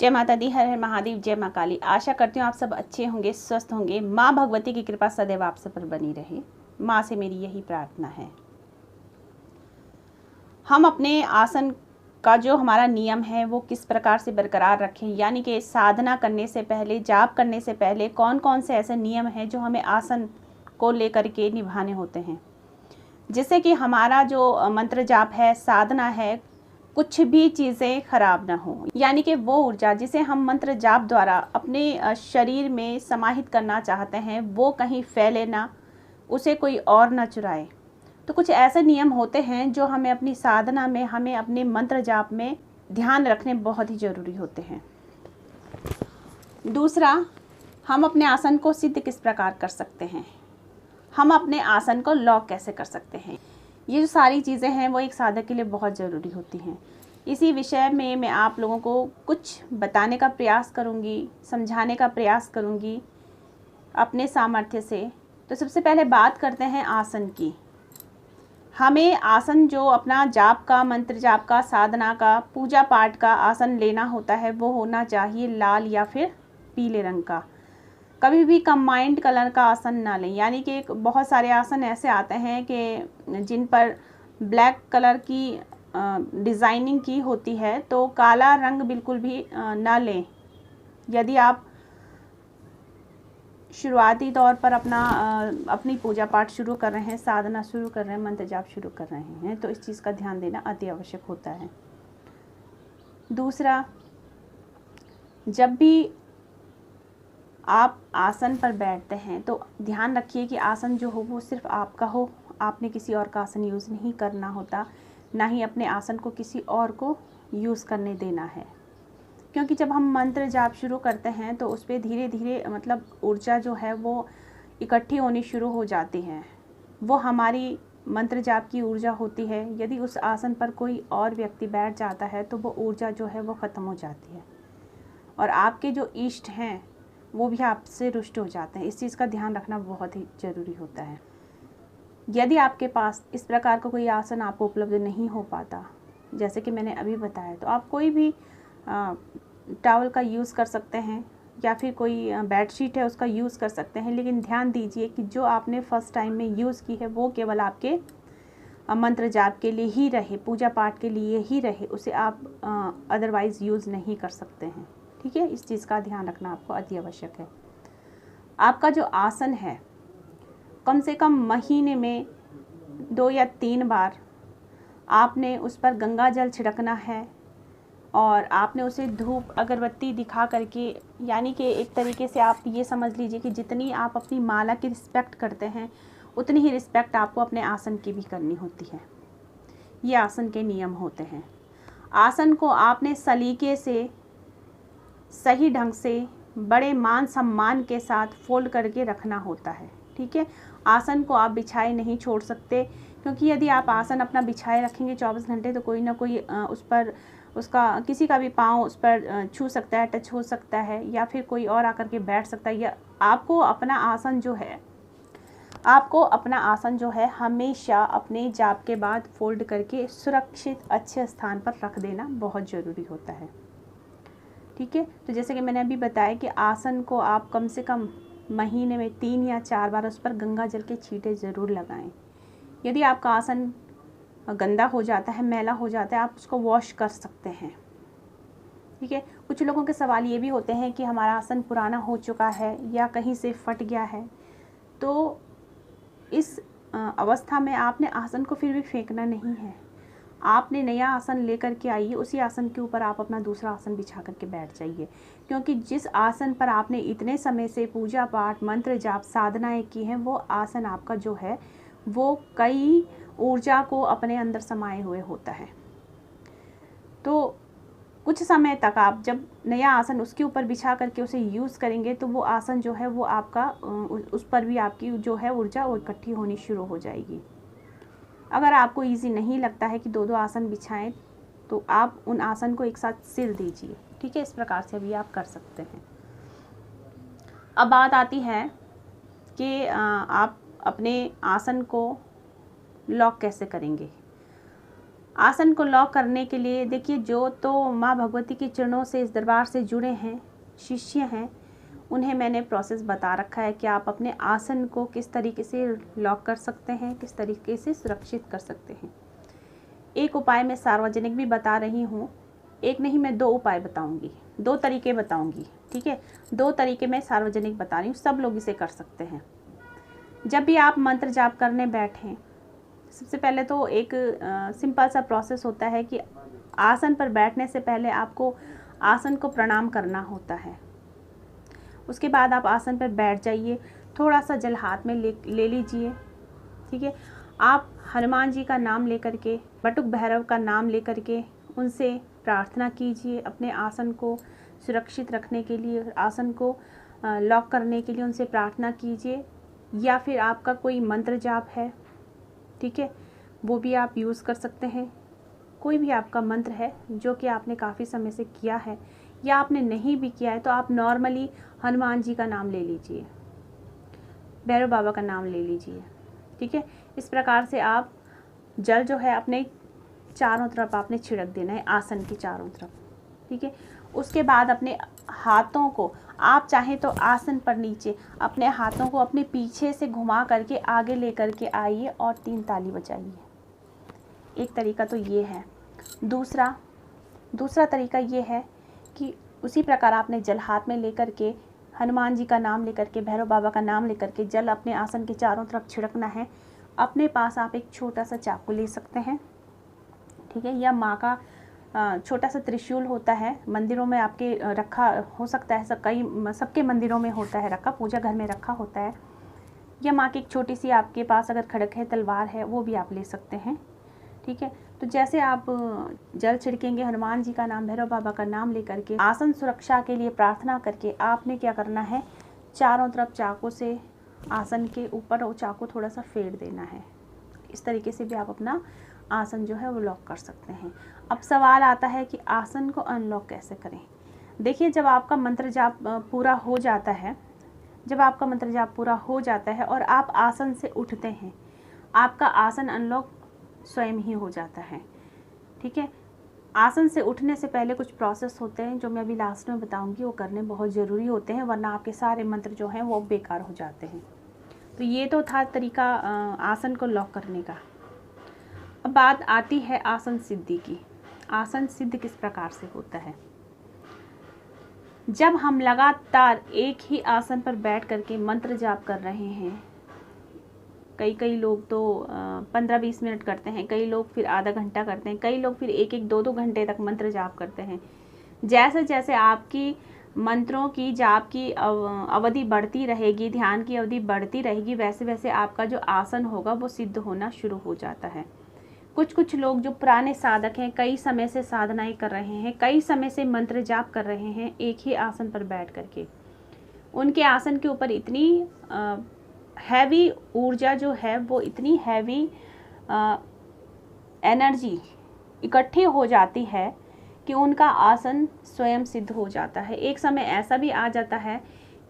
जय माता दी, हर हर महादेव, जय माँ काली। आशा करती हूँ आप सब अच्छे होंगे, स्वस्थ होंगे। माँ भगवती की कृपा सदैव आप सब पर बनी रहे। माँ से मेरी यही प्रार्थना है। हम अपने आसन का जो हमारा नियम है वो किस प्रकार से बरकरार रखें, यानी कि साधना करने से पहले, जाप करने से पहले कौन कौन से ऐसे नियम हैं जो हमें आसन को लेकर के निभाने होते हैं, जिससे कि हमारा जो मंत्र जाप है, साधना है, कुछ भी चीज़ें खराब ना हो। यानी कि वो ऊर्जा जिसे हम मंत्र जाप द्वारा अपने शरीर में समाहित करना चाहते हैं वो कहीं फैले ना, उसे कोई और ना चुराए। तो कुछ ऐसे नियम होते हैं जो हमें अपनी साधना में, हमें अपने मंत्र जाप में ध्यान रखने बहुत ही ज़रूरी होते हैं। दूसरा, हम अपने आसन को सिद्ध किस प्रकार कर सकते हैं, हम अपने आसन को लॉक कैसे कर सकते हैं। ये जो सारी चीज़ें हैं वो एक साधक के लिए बहुत ज़रूरी होती हैं। इसी विषय में मैं आप लोगों को कुछ बताने का प्रयास करूँगी, समझाने का प्रयास करूँगी अपने सामर्थ्य से। तो सबसे पहले बात करते हैं आसन की। हमें आसन जो अपना जाप का, मंत्र जाप का, साधना का, पूजा पाठ का आसन लेना होता है वो होना चाहिए लाल या फिर पीले रंग का। कभी भी कंबाइंड कलर का आसन ना लें, यानी कि बहुत सारे आसन ऐसे आते हैं कि जिन पर ब्लैक कलर की डिज़ाइनिंग की होती है, तो काला रंग बिल्कुल भी ना लें। यदि आप शुरुआती तौर पर अपनी पूजा पाठ शुरू कर रहे हैं, साधना शुरू कर रहे हैं, मंत्र जाप शुरू कर रहे हैं, तो इस चीज़ का ध्यान देना अति आवश्यक होता है। दूसरा, जब भी आप आसन पर बैठते हैं तो ध्यान रखिए कि आसन जो हो वो सिर्फ आपका हो। आपने किसी और का आसन यूज़ नहीं करना होता, ना ही अपने आसन को किसी और को यूज़ करने देना है। क्योंकि जब हम मंत्र जाप शुरू करते हैं तो उस पर धीरे धीरे मतलब ऊर्जा जो है वो इकट्ठी होनी शुरू हो जाती है। वो हमारी मंत्र जाप की ऊर्जा होती है। यदि उस आसन पर कोई और व्यक्ति बैठ जाता है तो वो ऊर्जा जो है वो ख़त्म हो जाती है और आपके जो इष्ट हैं वो भी आपसे रुष्ट हो जाते हैं। इस चीज़ का ध्यान रखना बहुत ही ज़रूरी होता है। यदि आपके पास इस प्रकार का कोई आसन आपको उपलब्ध नहीं हो पाता, जैसे कि मैंने अभी बताया, तो आप कोई भी टॉवल का यूज़ कर सकते हैं या फिर कोई बेडशीट है उसका यूज़ कर सकते हैं। लेकिन ध्यान दीजिए कि जो आपने फर्स्ट टाइम में यूज़ की है वो केवल आपके मंत्र जाप के लिए ही रहे, पूजा पाठ के लिए ही रहे, उसे आप अदरवाइज़ यूज़ नहीं कर सकते हैं। ठीक है, इस चीज़ का ध्यान रखना आपको अति आवश्यक है। आपका जो आसन है कम से कम महीने में 2 या 3 बार आपने उस पर गंगा जल छिड़कना है और आपने उसे धूप अगरबत्ती दिखा करके, यानी कि एक तरीके से आप ये समझ लीजिए कि जितनी आप अपनी माला की रिस्पेक्ट करते हैं उतनी ही रिस्पेक्ट आपको अपने आसन की भी करनी होती है। ये आसन के नियम होते हैं। आसन को आपने सलीके से, सही ढंग से, बड़े मान सम्मान के साथ फोल्ड करके रखना होता है। ठीक है, आसन को आप बिछाए नहीं छोड़ सकते, क्योंकि यदि आप आसन अपना बिछाए रखेंगे 24 घंटे तो कोई ना कोई उस पर, उसका किसी का भी पाँव उस पर छू सकता है, टच हो सकता है, या फिर कोई और आकर के बैठ सकता है। या आपको अपना आसन जो है हमेशा अपने जाप के बाद फोल्ड करके सुरक्षित अच्छे स्थान पर रख देना बहुत ज़रूरी होता है। ठीक है, तो जैसे कि मैंने अभी बताया कि आसन को आप कम से कम महीने में 3 या 4 बार उस पर गंगा जल के छींटे ज़रूर लगाएं। यदि आपका आसन गंदा हो जाता है, मैला हो जाता है, आप उसको वॉश कर सकते हैं। ठीक है, कुछ लोगों के सवाल ये भी होते हैं कि हमारा आसन पुराना हो चुका है या कहीं से फट गया है, तो इस अवस्था में आपने आसन को फिर भी फेंकना नहीं है। आपने नया आसन लेकर के आइए, उसी आसन के ऊपर आप अपना दूसरा आसन बिछा करके बैठ जाइए, क्योंकि जिस आसन पर आपने इतने समय से पूजा पाठ, मंत्र जाप, साधनाएं की हैं, वो आसन आपका जो है वो कई ऊर्जा को अपने अंदर समाये हुए होता है। तो कुछ समय तक आप जब नया आसन उसके ऊपर बिछा करके उसे यूज़ करेंगे तो वो आसन जो है वो आपका, उस पर भी आपकी जो है ऊर्जा वो इकट्ठी होनी शुरू हो जाएगी। अगर आपको इजी नहीं लगता है कि 2-2 आसन बिछाएं, तो आप उन आसन को एक साथ सिल दीजिए। ठीक है, इस प्रकार से अभी आप कर सकते हैं। अब बात आती है कि आप अपने आसन को लॉक कैसे करेंगे। आसन को लॉक करने के लिए देखिए, जो तो माँ भगवती के चरणों से इस दरबार से जुड़े हैं, शिष्य हैं, उन्हें मैंने प्रोसेस बता रखा है कि आप अपने आसन को किस तरीके से लॉक कर सकते हैं, किस तरीके से सुरक्षित कर सकते हैं। एक उपाय मैं सार्वजनिक भी बता रही हूँ, एक नहीं मैं 2 उपाय बताऊँगी, 2 तरीके बताऊँगी, ठीक है। 2 तरीके मैं सार्वजनिक बता रही हूँ, सब लोग इसे कर सकते हैं। जब भी आप मंत्र जाप करने बैठें, सबसे पहले तो एक सिंपल सा प्रोसेस होता है कि आसन पर बैठने से पहले आपको आसन को प्रणाम करना होता है। उसके बाद आप आसन पर बैठ जाइए, थोड़ा सा जल हाथ में ले लीजिए, ठीक है। आप हनुमान जी का नाम लेकर के, बटुक भैरव का नाम लेकर के उनसे प्रार्थना कीजिए अपने आसन को सुरक्षित रखने के लिए, आसन को लॉक करने के लिए उनसे प्रार्थना कीजिए। या फिर आपका कोई मंत्र जाप है, ठीक है, वो भी आप यूज़ कर सकते हैं। कोई भी आपका मंत्र है जो कि आपने काफ़ी समय से किया है या आपने नहीं भी किया है, तो आप नॉर्मली हनुमान जी का नाम ले लीजिए, भैरव बाबा का नाम ले लीजिए, ठीक है। इस प्रकार से आप जल जो है अपने चारों तरफ आपने छिड़क देना है, आसन के चारों तरफ, ठीक है। उसके बाद अपने हाथों को, आप चाहें तो आसन पर नीचे अपने हाथों को अपने पीछे से घुमा करके आगे लेकर के आइए और 3 ताली बजाइए। एक तरीका तो ये है। दूसरा तरीका ये है कि उसी प्रकार आपने जल हाथ में लेकर के हनुमान जी का नाम लेकर के, भैरव बाबा का नाम लेकर के जल अपने आसन के चारों तरफ छिड़कना है। अपने पास आप एक छोटा सा चाकू ले सकते हैं, ठीक है, या माँ का छोटा सा त्रिशूल होता है, मंदिरों में आपके रखा हो सकता है, सबके मंदिरों में होता है रखा, पूजा घर में रखा होता है। या माँ की एक छोटी सी आपके पास अगर खड़ग है, तलवार है, वो भी आप ले सकते हैं, ठीक है। तो जैसे आप जल छिड़केंगे, हनुमान जी का नाम, भैरव बाबा का नाम लेकर के आसन सुरक्षा के लिए प्रार्थना करके आपने क्या करना है, चारों तरफ चाकू से आसन के ऊपर वो चाकू थोड़ा सा फेर देना है। इस तरीके से भी आप अपना आसन जो है वो लॉक कर सकते हैं। अब सवाल आता है कि आसन को अनलॉक कैसे करें। देखिए, जब आपका मंत्र जाप पूरा हो जाता है और आप आसन से उठते हैं, आपका आसन अनलॉक स्वयं ही हो जाता है, ठीक है। आसन से उठने से पहले कुछ प्रोसेस होते हैं जो मैं अभी लास्ट में बताऊंगी, वो करने बहुत ज़रूरी होते हैं, वरना आपके सारे मंत्र जो हैं वो बेकार हो जाते हैं। तो ये तो था तरीका आसन को लॉक करने का। अब बात आती है आसन सिद्धि की। आसन सिद्ध किस प्रकार से होता है। जब हम लगातार एक ही आसन पर बैठ करके मंत्र जाप कर रहे हैं, कई लोग तो 15-20 मिनट करते हैं, कई लोग फिर आधा घंटा करते हैं, कई लोग फिर 1-1, 2-2 घंटे तक मंत्र जाप करते हैं। जैसे जैसे आपकी मंत्रों की जाप की अवधि बढ़ती रहेगी, ध्यान की अवधि बढ़ती रहेगी, वैसे वैसे आपका जो आसन होगा वो सिद्ध होना शुरू हो जाता है। कुछ लोग जो पुराने साधक हैं, कई समय से साधनाएं कर रहे हैं, कई समय से मंत्र जाप कर रहे हैं एक ही आसन पर बैठ करके, उनके आसन के ऊपर इतनी हैवी ऊर्जा जो है, वो इतनी हैवी एनर्जी इकट्ठी हो जाती है कि उनका आसन स्वयं सिद्ध हो जाता है। एक समय ऐसा भी आ जाता है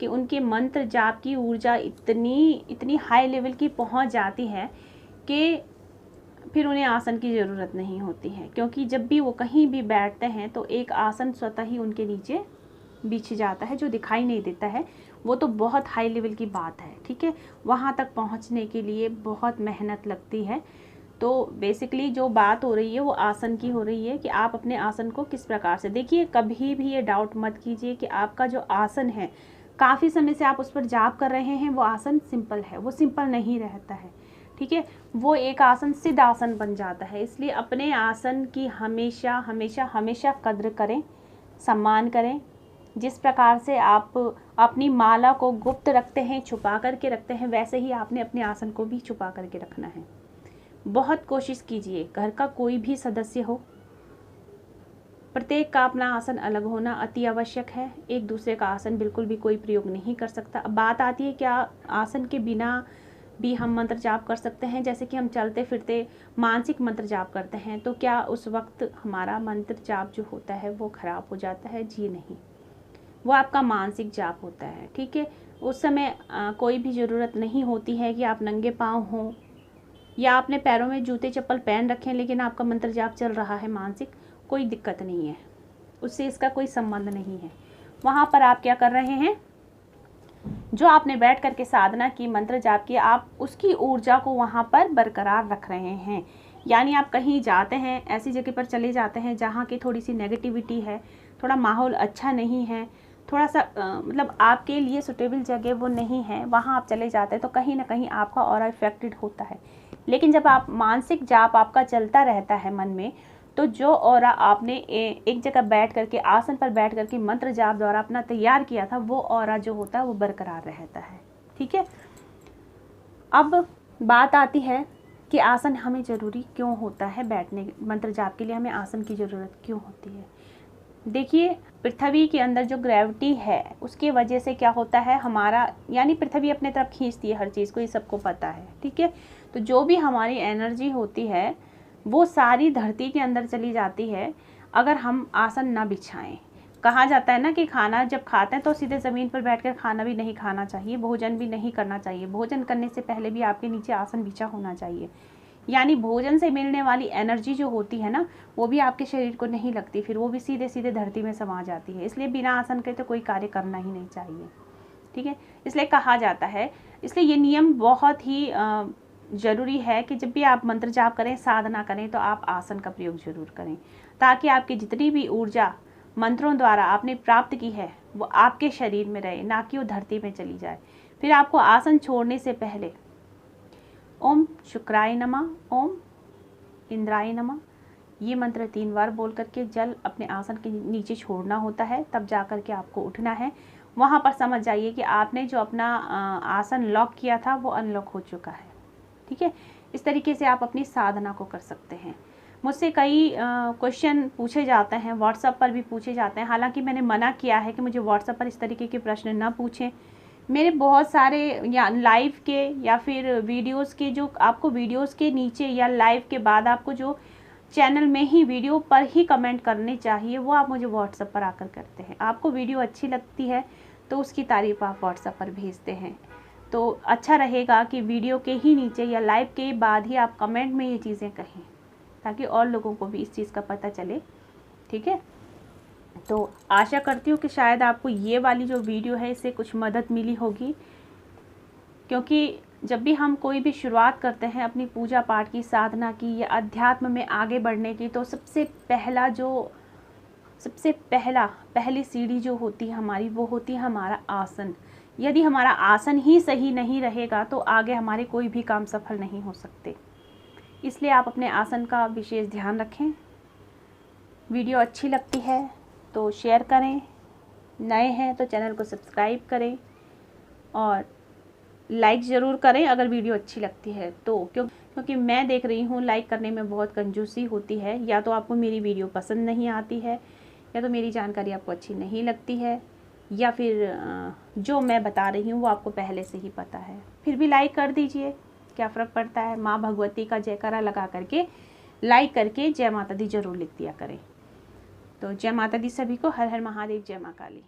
कि उनके मंत्र जाप की ऊर्जा इतनी हाई लेवल की पहुंच जाती है कि फिर उन्हें आसन की ज़रूरत नहीं होती है, क्योंकि जब भी वो कहीं भी बैठते हैं तो एक आसन स्वतः ही उनके नीचे बिछ जाता है, जो दिखाई नहीं देता है। वो तो बहुत हाई लेवल की बात है, ठीक है। वहाँ तक पहुँचने के लिए बहुत मेहनत लगती है। तो बेसिकली जो बात हो रही है वो आसन की हो रही है कि आप अपने आसन को किस प्रकार से, देखिए कभी भी ये डाउट मत कीजिए कि आपका जो आसन है, काफ़ी समय से आप उस पर जाप कर रहे हैं, वो आसन सिंपल है, वो सिंपल नहीं रहता है, ठीक है। वो एक आसन सिद्ध आसन बन जाता है। इसलिए अपने आसन की हमेशा हमेशा हमेशा कद्र करें, सम्मान करें। जिस प्रकार से आप अपनी माला को गुप्त रखते हैं, छुपा करके रखते हैं, वैसे ही आपने अपने आसन को भी छुपा करके रखना है। बहुत कोशिश कीजिए, घर का कोई भी सदस्य हो, प्रत्येक का अपना आसन अलग होना अति आवश्यक है। एक दूसरे का आसन बिल्कुल भी कोई प्रयोग नहीं कर सकता। अब बात आती है क्या आसन के बिना भी हम मंत्र जाप कर सकते हैं। जैसे कि हम चलते फिरते मानसिक मंत्र जाप करते हैं, तो क्या उस वक्त हमारा मंत्र जाप जो होता है वो खराब हो जाता है? जी नहीं, वो आपका मानसिक जाप होता है, ठीक है। उस समय कोई भी ज़रूरत नहीं होती है कि आप नंगे पाँव हों, या आपने पैरों में जूते चप्पल पहन रखे हैं लेकिन आपका मंत्र जाप चल रहा है मानसिक, कोई दिक्कत नहीं है, उससे इसका कोई संबंध नहीं है। वहाँ पर आप क्या कर रहे हैं, जो आपने बैठ करके साधना की, मंत्र जाप किया, आप उसकी ऊर्जा को वहाँ पर बरकरार रख रहे हैं। यानी आप कहीं जाते हैं, ऐसी जगह पर चले जाते हैं जहाँ की थोड़ी सी नेगेटिविटी है, थोड़ा माहौल अच्छा नहीं है, थोड़ा सा मतलब आपके लिए सुटेबल जगह वो नहीं है, वहाँ आप चले जाते हैं तो कहीं ना कहीं आपका ऑरा इफेक्टेड होता है। लेकिन जब आप मानसिक जाप आपका चलता रहता है मन में, तो जो ऑरा आपने एक जगह बैठ करके, आसन पर बैठ करके मंत्र जाप द्वारा अपना तैयार किया था, वो ऑरा जो होता है वो बरकरार रहता है। ठीक है, अब बात आती है कि आसन हमें ज़रूरी क्यों होता है, बैठने मंत्र जाप के लिए हमें आसन की ज़रूरत क्यों होती है। देखिए, पृथ्वी के अंदर जो ग्रेविटी है उसकी वजह से क्या होता है, हमारा यानी पृथ्वी अपने तरफ खींचती है हर चीज़ को, ये सबको पता है। ठीक है, तो जो भी हमारी एनर्जी होती है वो सारी धरती के अंदर चली जाती है अगर हम आसन ना बिछाएं। कहा जाता है ना कि खाना जब खाते हैं तो सीधे ज़मीन पर बैठकर खाना भी नहीं खाना चाहिए, भोजन भी नहीं करना चाहिए, भोजन करने से पहले भी आपके नीचे आसन बिछा होना चाहिए। यानी भोजन से मिलने वाली एनर्जी जो होती है ना, वो भी आपके शरीर को नहीं लगती, फिर वो भी सीधे सीधे धरती में समा जाती है। इसलिए बिना आसन के तो कोई कार्य करना ही नहीं चाहिए। ठीक है, इसलिए कहा जाता है, इसलिए ये नियम बहुत ही ज़रूरी है कि जब भी आप मंत्र जाप करें, साधना करें, तो आप आसन का प्रयोग ज़रूर करें, ताकि आपकी जितनी भी ऊर्जा मंत्रों द्वारा आपने प्राप्त की है वो आपके शरीर में रहे, ना कि वो धरती में चली जाए। फिर आपको आसन छोड़ने से पहले ओम शुक्राय नमः, ओम इंद्राय नमः, ये मंत्र 3 बार बोल करके जल अपने आसन के नीचे छोड़ना होता है, तब जा कर के आपको उठना है। वहाँ पर समझ जाइए कि आपने जो अपना आसन लॉक किया था वो अनलॉक हो चुका है। ठीक है, इस तरीके से आप अपनी साधना को कर सकते हैं। मुझसे कई क्वेश्चन पूछे जाते हैं, व्हाट्सएप पर भी पूछे जाते हैं। हालांकि मैंने मना किया है कि मुझे व्हाट्सएप पर इस तरीके के प्रश्न ना पूछें। मेरे बहुत सारे या लाइव के या फिर वीडियोस के, जो आपको वीडियोस के नीचे या लाइव के बाद आपको जो चैनल में ही वीडियो पर ही कमेंट करने चाहिए, वो आप मुझे व्हाट्सएप पर आकर करते हैं। आपको वीडियो अच्छी लगती है तो उसकी तारीफ़ आप व्हाट्सएप पर भेजते हैं, तो अच्छा रहेगा कि वीडियो के ही नीचे या लाइव के बाद ही आप कमेंट में ये चीज़ें कहें, ताकि और लोगों को भी इस चीज़ का पता चले। ठीक है, तो आशा करती हूँ कि शायद आपको ये वाली जो वीडियो है इससे कुछ मदद मिली होगी, क्योंकि जब भी हम कोई भी शुरुआत करते हैं अपनी पूजा पाठ की, साधना की या अध्यात्म में आगे बढ़ने की, तो सबसे पहली सीढ़ी जो होती है हमारी, वो होती है हमारा आसन। यदि हमारा आसन ही सही नहीं रहेगा तो आगे हमारे कोई भी काम सफल नहीं हो सकते। इसलिए आप अपने आसन का विशेष ध्यान रखें। वीडियो अच्छी लगती है तो शेयर करें, नए हैं तो चैनल को सब्सक्राइब करें और लाइक ज़रूर करें अगर वीडियो अच्छी लगती है तो, क्योंकि मैं देख रही हूँ लाइक करने में बहुत कंजूसी होती है। या तो आपको मेरी वीडियो पसंद नहीं आती है, या तो मेरी जानकारी आपको अच्छी नहीं लगती है, या फिर जो मैं बता रही हूँ वो आपको पहले से ही पता है। फिर भी लाइक कर दीजिए, क्या फ़र्क पड़ता है। माँ भगवती का जयकारा लगा करके लाइक करके जय माता दी ज़रूर लिख दिया करें। तो जय माता दी सभी को, हर हर महादेव, जय माँ काली।